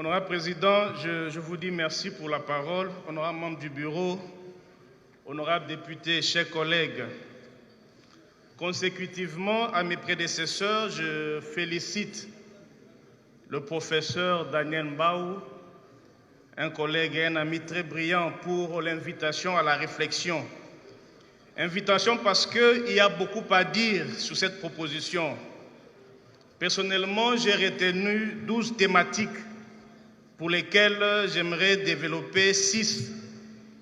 Honorable Président, je vous dis merci pour la parole. Honorable membre du bureau, honorable député, chers collègues, consécutivement à mes prédécesseurs, je félicite le professeur Daniel Mbaou, un collègue et un ami très brillant, pour l'invitation à la réflexion. Invitation parce qu'il y a beaucoup à dire sur cette proposition. Personnellement, j'ai retenu 12 thématiques pour lesquelles j'aimerais développer 6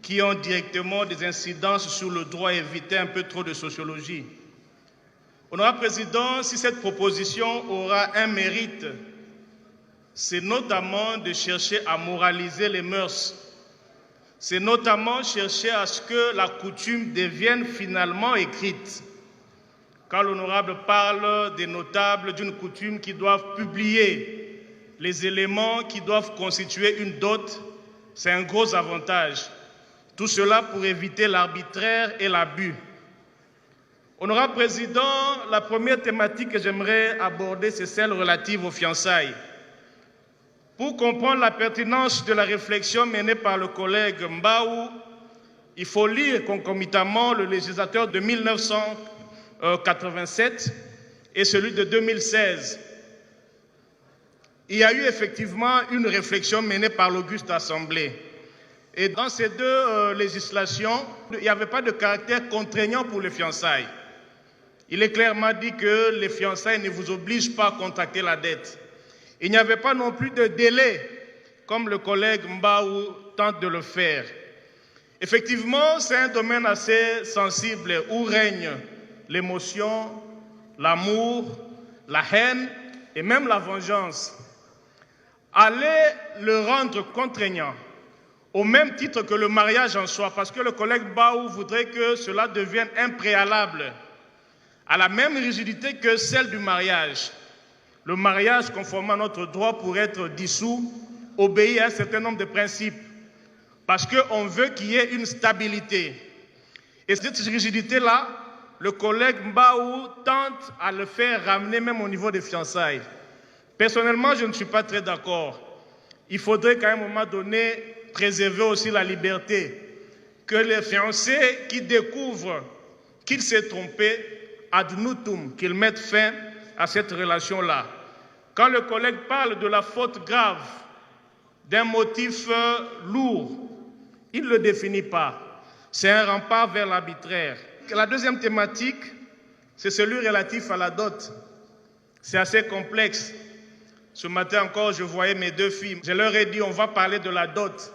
qui ont directement des incidences sur le droit et éviter un peu trop de sociologie. Honorable Président, si cette proposition aura un mérite, c'est notamment de chercher à moraliser les mœurs. C'est notamment chercher à ce que la coutume devienne finalement écrite. Quand l'honorable parle des notables d'une coutume qui doivent publier les éléments qui doivent constituer une dot, c'est un gros avantage. Tout cela pour éviter l'arbitraire et l'abus. Honorable Président, la première thématique que j'aimerais aborder, c'est celle relative aux fiançailles. Pour comprendre la pertinence de la réflexion menée par le collègue Mbaou, il faut lire concomitamment le législateur de 1987 et celui de 2016. Il y a eu effectivement une réflexion menée par l'Auguste Assemblée. Et dans ces deux législations, il n'y avait pas de caractère contraignant pour les fiançailles. Il est clairement dit que les fiançailles ne vous obligent pas à contracter la dette. Il n'y avait pas non plus de délai, comme le collègue Mbaou tente de le faire. Effectivement, c'est un domaine assez sensible où règne l'émotion, l'amour, la haine et même la vengeance. Allez le rendre contraignant, au même titre que le mariage en soi, parce que le collègue Mbaou voudrait que cela devienne un préalable à la même rigidité que celle du mariage. Le mariage, conformément à notre droit, pour être dissous, obéit à un certain nombre de principes, parce qu'on veut qu'il y ait une stabilité. Et cette rigidité-là, le collègue Mbaou tente à le faire ramener même au niveau des fiançailles. Personnellement, je ne suis pas très d'accord. Il faudrait qu'à un moment donné, préserver aussi la liberté. Que les fiancés qui découvrent qu'il s'est trompé, ad nutum, qu'ils mettent fin à cette relation-là. Quand le collègue parle de la faute grave, d'un motif lourd, il ne le définit pas. C'est un rempart vers l'arbitraire. La deuxième thématique, c'est celui relatif à la dot. C'est assez complexe. Ce matin encore, je voyais mes 2 filles. Je leur ai dit, on va parler de la dot.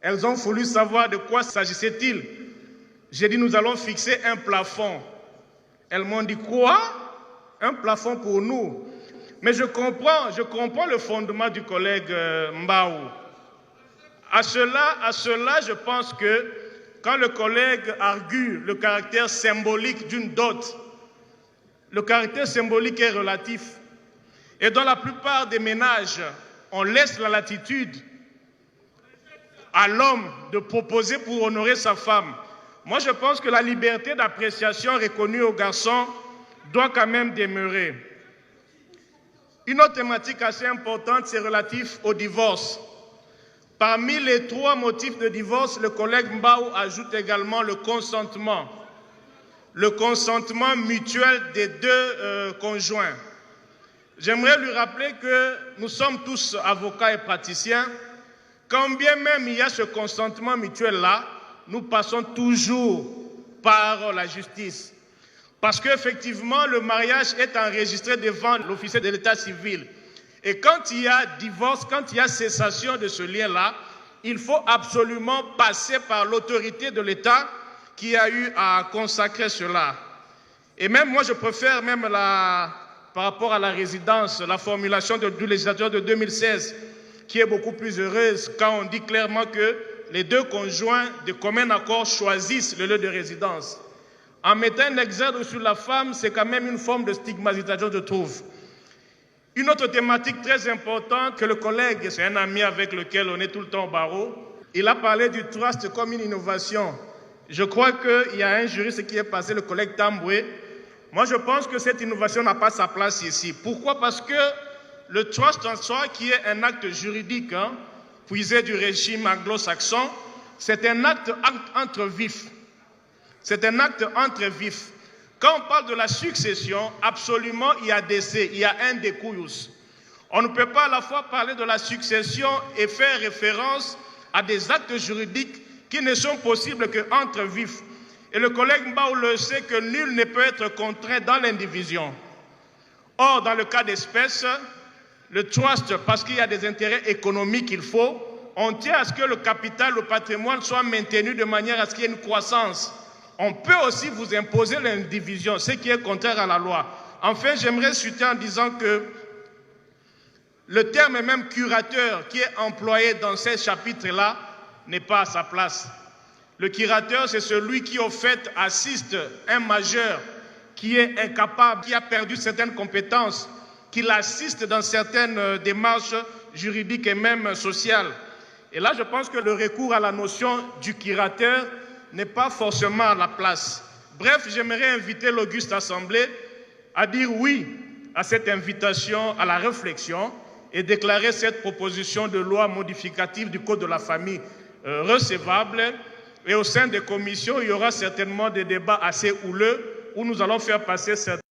Elles ont voulu savoir de quoi s'agissait-il. J'ai dit, nous allons fixer un plafond. Elles m'ont dit, quoi? Un plafond pour nous? Mais je comprends le fondement du collègue Mbaou. À cela, je pense que quand le collègue argue le caractère symbolique d'une dot, le caractère symbolique est relatif. Et dans la plupart des ménages, on laisse la latitude à l'homme de proposer pour honorer sa femme. Moi, je pense que la liberté d'appréciation reconnue aux garçons doit quand même demeurer. Une autre thématique assez importante, c'est relatif au divorce. Parmi les 3 motifs de divorce, le collègue Mbaou ajoute également le consentement. Le consentement mutuel des 2 conjoints. J'aimerais lui rappeler que nous sommes tous avocats et praticiens. Quand bien même il y a ce consentement mutuel-là, nous passons toujours par la justice. Parce qu'effectivement, le mariage est enregistré devant l'officier de l'état civil. Et quand il y a divorce, quand il y a cessation de ce lien-là, il faut absolument passer par l'autorité de l'État qui a eu à consacrer cela. Et même moi, je préfère même par rapport à la résidence, la formulation du législateur de 2016, qui est beaucoup plus heureuse quand on dit clairement que les 2 conjoints de commun accord choisissent le lieu de résidence. En mettant un exergue sur la femme, c'est quand même une forme de stigmatisation, je trouve. Une autre thématique très importante que le collègue, c'est un ami avec lequel on est tout le temps au barreau, il a parlé du trust comme une innovation. Je crois qu'il y a un juriste qui est passé, le collègue Tamboué. Moi, je pense que cette innovation n'a pas sa place ici. Pourquoi? Parce que le trust en soi, qui est un acte juridique, puisé du régime anglo-saxon, c'est un acte entre vifs. C'est un acte entre vifs. Quand on parle de la succession, absolument, il y a décès, il y a un découillus. On ne peut pas à la fois parler de la succession et faire référence à des actes juridiques qui ne sont possibles qu'entre vifs. Et le collègue Mbao le sait que nul ne peut être contraint dans l'indivision. Or, dans le cas d'espèce, le trust, parce qu'il y a des intérêts économiques qu'il faut, on tient à ce que le capital, le patrimoine soit maintenu de manière à ce qu'il y ait une croissance. On peut aussi vous imposer l'indivision, ce qui est contraire à la loi. Enfin, j'aimerais chuter en disant que le terme même curateur qui est employé dans ces chapitres-là n'est pas à sa place. Le curateur, c'est celui qui, au fait, assiste un majeur qui est incapable, qui a perdu certaines compétences, qui l'assiste dans certaines démarches juridiques et même sociales. Et là, je pense que le recours à la notion du curateur n'est pas forcément à la place. Bref, j'aimerais inviter l'Auguste Assemblée à dire oui à cette invitation à la réflexion et déclarer cette proposition de loi modificative du Code de la famille recevable. Et au sein des commissions, il y aura certainement des débats assez houleux où nous allons faire passer certains